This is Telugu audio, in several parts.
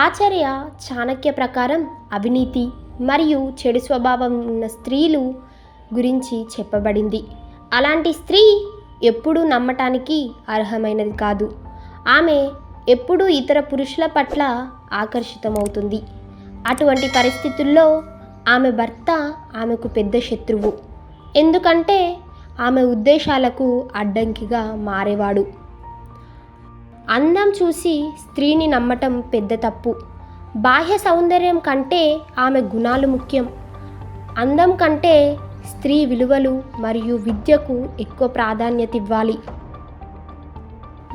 ఆచార్య చాణక్య ప్రకారం అవినీతి మరియు చెడు స్వభావం ఉన్న స్త్రీలు గురించి చెప్పబడింది. అలాంటి స్త్రీ ఎప్పుడూ నమ్మటానికి అర్హమైనది కాదు. ఆమె ఎప్పుడూ ఇతర పురుషుల పట్ల ఆకర్షితమవుతుంది. అటువంటి పరిస్థితుల్లో ఆమె భర్త ఆమెకు పెద్ద శత్రువు. ఎందుకంటే ఆమె ఉద్దేశాలకు అడ్డంకిగా మారేవాడు. అందం చూసి స్త్రీని నమ్మటం పెద్ద తప్పు. బాహ్య సౌందర్యం కంటే ఆమె గుణాలు ముఖ్యం. అందం కంటే స్త్రీ విలువలు మరియు విద్యకు ఎక్కువ ప్రాధాన్యత ఇవ్వాలి.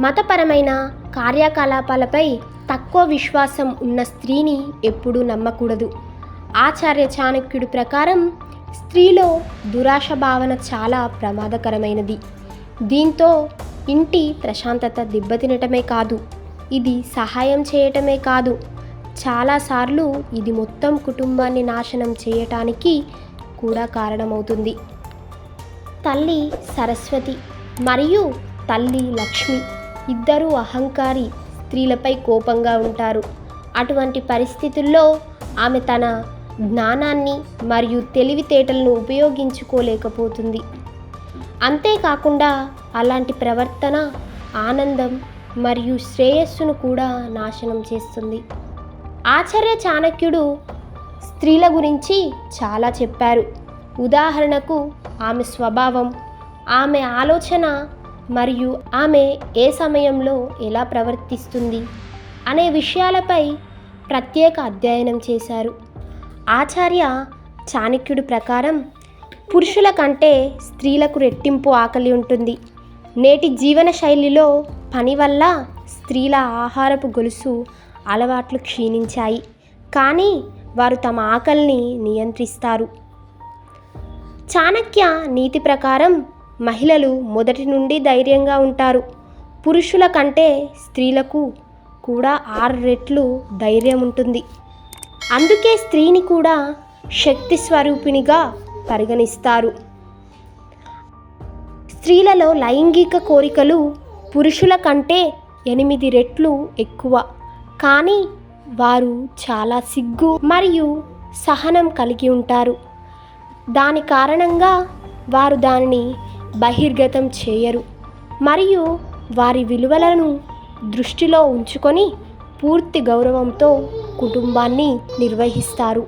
మతపరమైన కార్యకలాపాలపై తక్కువ విశ్వాసం ఉన్న స్త్రీని ఎప్పుడూ నమ్మకూడదు. ఆచార్య చాణక్యుడి ప్రకారం స్త్రీలో దురాశ భావన చాలా ప్రమాదకరమైనది. దీంతో ఇంటి ప్రశాంతత దెబ్బతినటమే కాదు, ఇది సహాయం చేయటమే కాదు, చాలాసార్లు ఇది మొత్తం కుటుంబాన్ని నాశనం చేయటానికి కూడా కారణమవుతుంది. తల్లి సరస్వతి మరియు తల్లి లక్ష్మి ఇద్దరూ అహంకారి స్త్రీలపై కోపంగా ఉంటారు. అటువంటి పరిస్థితుల్లో ఆమె తన జ్ఞానాన్ని మరియు తెలివితేటలను ఉపయోగించుకోలేకపోతుంది. అంతేకాకుండా అలాంటి ప్రవర్తన ఆనందం మరియు శ్రేయస్సును కూడా నాశనం చేస్తుంది. ఆచార్య చాణక్యుడు స్త్రీల గురించి చాలా చెప్పారు. ఉదాహరణకు ఆమె స్వభావం, ఆమె ఆలోచన మరియు ఆమె ఏ సమయంలో ఎలా ప్రవర్తిస్తుంది అనే విషయాలపై ప్రత్యేక అధ్యయనం చేశారు. ఆచార్య చాణక్యుడి ప్రకారం పురుషుల కంటే స్త్రీలకు రెట్టింపు ఆకలి ఉంటుంది. నేటి జీవన శైలిలో పని వల్ల స్త్రీల ఆహారపు గొలుసు అలవాట్లు క్షీణించాయి, కానీ వారు తమ ఆకలిని నియంత్రిస్తారు. చాణక్య నీతి ప్రకారం మహిళలు మొదటి నుండి ధైర్యంగా ఉంటారు. పురుషుల కంటే స్త్రీలకు కూడా 6 రెట్లు ధైర్యం ఉంటుంది. అందుకే స్త్రీని కూడా శక్తి స్వరూపిణిగా పరిగణిస్తారు. స్త్రీలలో లైంగిక కోరికలు పురుషుల కంటే 8 రెట్లు ఎక్కువ, కానీ వారు చాలా సిగ్గు మరియు సహనం కలిగి ఉంటారు. దాని కారణంగా వారు దానిని బహిర్గతం చేయరు మరియు వారి విలువలను దృష్టిలో ఉంచుకొని పూర్తి గౌరవంతో కుటుంబాన్ని నిర్వహిస్తారు.